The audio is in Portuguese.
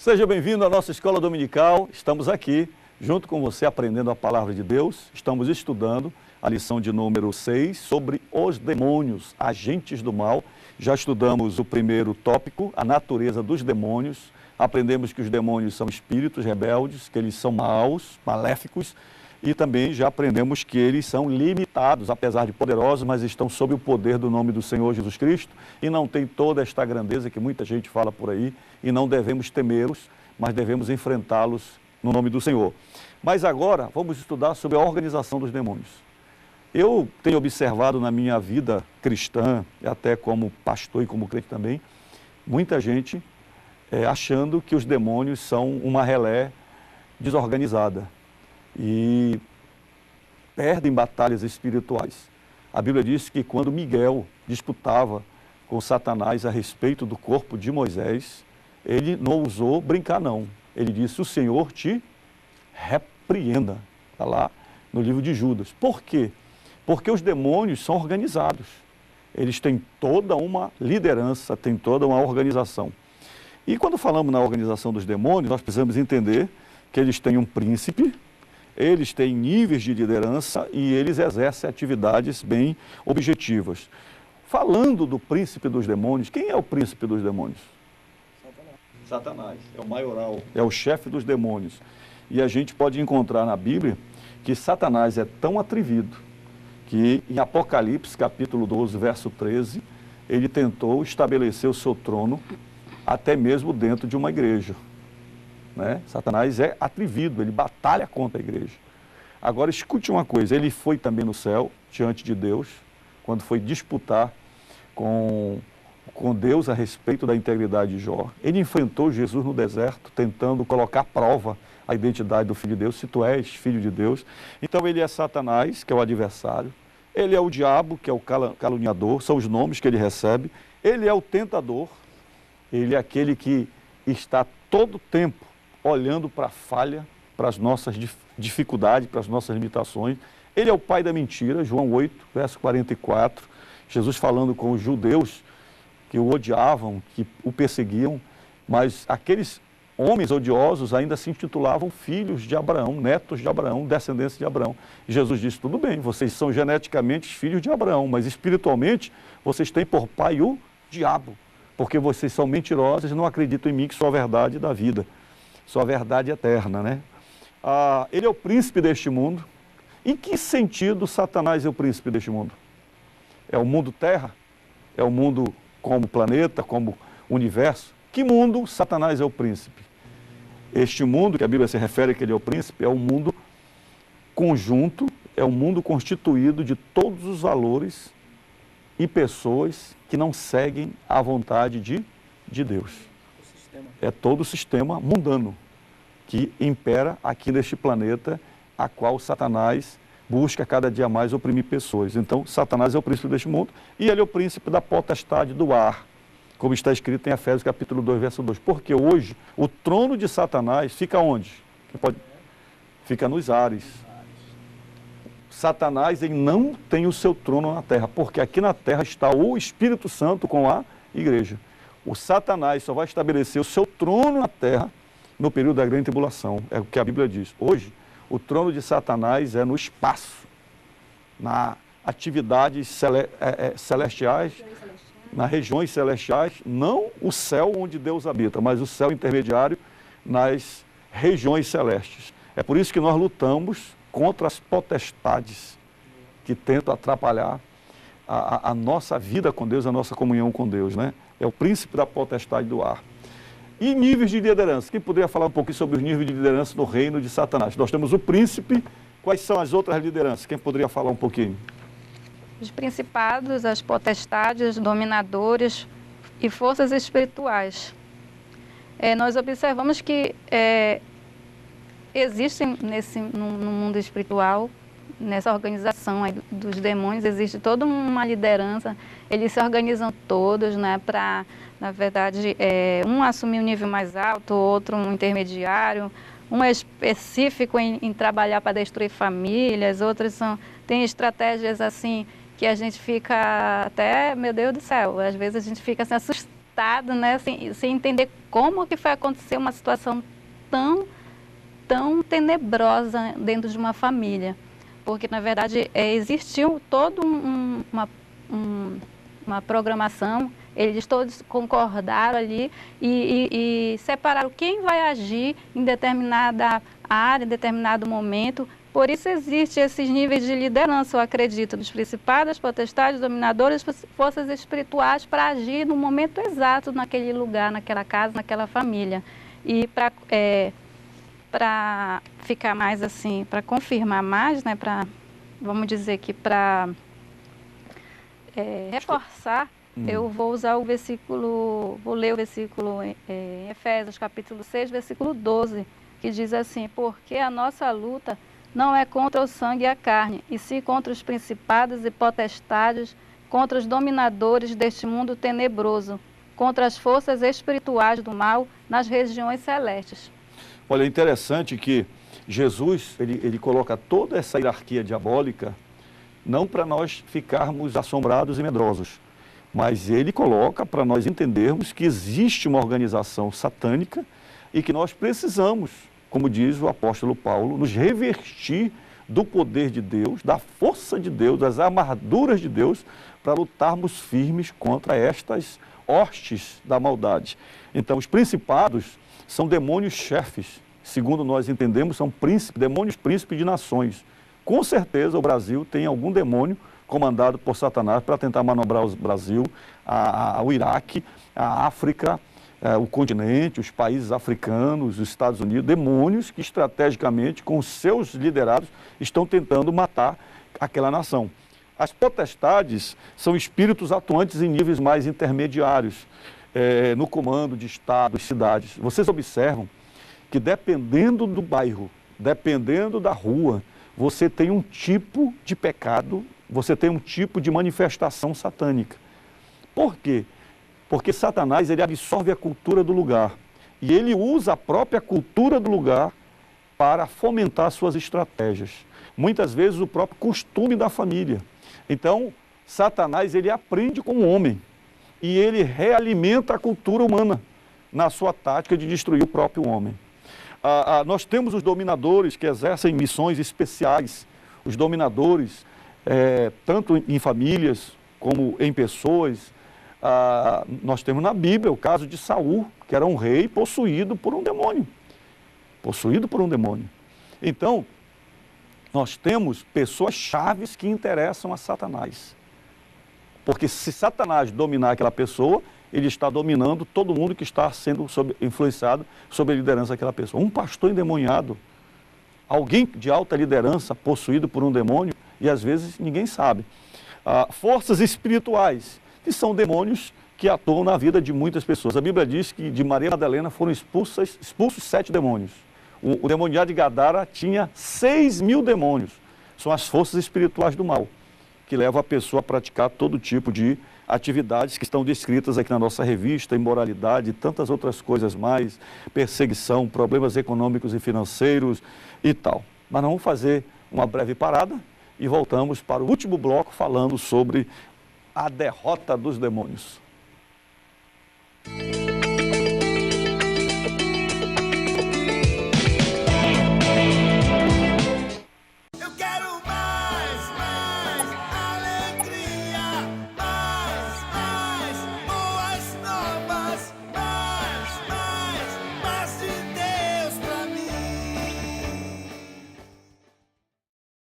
Seja bem-vindo à nossa escola dominical. Estamos aqui, junto com você, aprendendo a palavra de Deus. Estamos estudando a lição de número 6 sobre os demônios, agentes do mal. Já estudamos o primeiro tópico, a natureza dos demônios. Aprendemos que os demônios são espíritos rebeldes, que eles são maus, maléficos. E também já aprendemos que eles são limitados, apesar de poderosos, mas estão sob o poder do nome do Senhor Jesus Cristo e não tem toda esta grandeza que muita gente fala por aí e não devemos temê-los, mas devemos enfrentá-los no nome do Senhor. Mas agora vamos estudar sobre a organização dos demônios. Eu tenho observado na minha vida cristã, até como pastor e como crente também, muita gente achando que os demônios são uma relé desorganizada e perdem batalhas espirituais. A Bíblia diz que quando Miguel disputava com Satanás a respeito do corpo de Moisés, ele não ousou brincar não. Ele disse, o Senhor te repreenda. Está lá no livro de Judas. Por quê? Porque os demônios são organizados. Eles têm toda uma liderança, têm toda uma organização. E quando falamos na organização dos demônios, nós precisamos entender que eles têm um príncipe, eles têm níveis de liderança e eles exercem atividades bem objetivas. Falando do príncipe dos demônios, quem é o príncipe dos demônios? Satanás. É o maioral, é o chefe dos demônios. E a gente pode encontrar na Bíblia que Satanás é tão atrevido que em Apocalipse, capítulo 12, verso 13, ele tentou estabelecer o seu trono até mesmo dentro de uma igreja. Né? Satanás é atrevido, ele batalha contra a igreja. Agora escute uma coisa, ele foi também no céu, diante de Deus, quando foi disputar com Deus a respeito da integridade de Jó. Ele enfrentou Jesus no deserto, tentando colocar à prova a identidade do Filho de Deus, se tu és Filho de Deus. Então ele é Satanás, que é o adversário, ele é o diabo, que é o caluniador, são os nomes que ele recebe, ele é o tentador, ele é aquele que está todo o tempo olhando para a falha, para as nossas dificuldades, para as nossas limitações. Ele é o pai da mentira, João 8, verso 44, Jesus falando com os judeus que o odiavam, que o perseguiam, mas aqueles homens odiosos ainda se intitulavam filhos de Abraão, netos de Abraão, descendentes de Abraão. E Jesus disse, tudo bem, vocês são geneticamente filhos de Abraão, mas espiritualmente vocês têm por pai o diabo, porque vocês são mentirosos e não acreditam em mim que sou a verdade da vida. Sua verdade eterna, né? Ele é o príncipe deste mundo. Em que sentido Satanás é o príncipe deste mundo? É o mundo terra? É o mundo como planeta, como universo? Que mundo Satanás é o príncipe? Este mundo, que a Bíblia se refere que ele é o príncipe, é um mundo conjunto, é um mundo constituído de todos os valores e pessoas que não seguem a vontade de Deus. É todo o sistema mundano que impera aqui neste planeta, a qual Satanás busca cada dia mais oprimir pessoas. Então, Satanás é o príncipe deste mundo e ele é o príncipe da potestade do ar, como está escrito em Efésios capítulo 2, verso 2. Porque hoje o trono de Satanás fica onde? Fica nos ares. Satanás ele não tem o seu trono na terra, porque aqui na terra está o Espírito Santo com a igreja. O Satanás só vai estabelecer o seu trono na terra no período da grande tribulação. É o que a Bíblia diz. Hoje, o trono de Satanás é no espaço, na atividades celestiais, nas regiões celestiais, não o céu onde Deus habita, mas o céu intermediário nas regiões celestes. É por isso que nós lutamos contra as potestades que tentam atrapalhar a nossa vida com Deus, a nossa comunhão com Deus, né? É o príncipe da potestade do ar. E níveis de liderança. Quem poderia falar um pouquinho sobre os níveis de liderança no reino de Satanás? Nós temos o príncipe. Quais são as outras lideranças? Quem poderia falar um pouquinho? Os principados, as potestades, dominadores e forças espirituais. Nós observamos que existem no mundo espiritual, nessa organização aí dos demônios, existe toda uma liderança, eles se organizam todos, né, para, na verdade, um assumir um nível mais alto, outro um intermediário, um é específico em trabalhar para destruir famílias, outros têm estratégias assim, que a gente fica até, meu Deus do céu, às vezes a gente fica assim, impactado, né, sem entender como que foi acontecer uma situação tão tenebrosa dentro de uma família. Porque, na verdade, existiu toda uma programação, eles todos concordaram ali e separaram quem vai agir em determinada área, em determinado momento. Por isso existem esses níveis de liderança, eu acredito, dos principados, potestades, dominadores, forças espirituais para agir no momento exato naquele lugar, naquela casa, naquela família. E para ficar mais assim, para confirmar mais, né, vamos dizer que para reforçar, eu vou usar o versículo, vou ler o versículo em Efésios capítulo 6, versículo 12, que diz assim: porque a nossa luta não é contra o sangue e a carne, e sim contra os principados e potestades, contra os dominadores deste mundo tenebroso, contra as forças espirituais do mal nas regiões celestes. Olha, é interessante que Jesus, ele coloca toda essa hierarquia diabólica, não para nós ficarmos assombrados e medrosos, mas ele coloca para nós entendermos que existe uma organização satânica e que nós precisamos, como diz o apóstolo Paulo, nos revestir do poder de Deus, da força de Deus, das armaduras de Deus, para lutarmos firmes contra estas hostes da maldade. Então, os principados são demônios chefes, segundo nós entendemos, são demônios príncipes de nações. Com certeza o Brasil tem algum demônio comandado por Satanás para tentar manobrar o Brasil, o Iraque, a África, o continente, os países africanos, os Estados Unidos, demônios que estrategicamente, com os seus liderados, estão tentando matar aquela nação. As potestades são espíritos atuantes em níveis mais intermediários, no comando de estados, cidades. Vocês observam que dependendo do bairro, dependendo da rua, você tem um tipo de pecado, você tem um tipo de manifestação satânica. Por quê? Porque Satanás, ele absorve a cultura do lugar e ele usa a própria cultura do lugar para fomentar suas estratégias. Muitas vezes o próprio costume da família. Então, Satanás, ele aprende com o homem e ele realimenta a cultura humana na sua tática de destruir o próprio homem. Nós temos os dominadores que exercem missões especiais. Os dominadores, tanto em famílias como em pessoas. Nós temos na Bíblia o caso de Saul, que era um rei possuído por um demônio. Possuído por um demônio. Então, nós temos pessoas chaves que interessam a Satanás. Porque se Satanás dominar aquela pessoa, ele está dominando todo mundo que está sendo influenciado sob a liderança daquela pessoa. Um pastor endemoniado, alguém de alta liderança possuído por um demônio, e às vezes ninguém sabe. Forças espirituais, que são demônios que atuam na vida de muitas pessoas. A Bíblia diz que de Maria Madalena foram expulsos 7 demônios. O demoniado de Gadara tinha 6.000 demônios. São as forças espirituais do mal, que levam a pessoa a praticar todo tipo de atividades que estão descritas aqui na nossa revista, imoralidade e tantas outras coisas mais, perseguição, problemas econômicos e financeiros e tal. Mas nós vamos fazer uma breve parada e voltamos para o último bloco falando sobre a derrota dos demônios.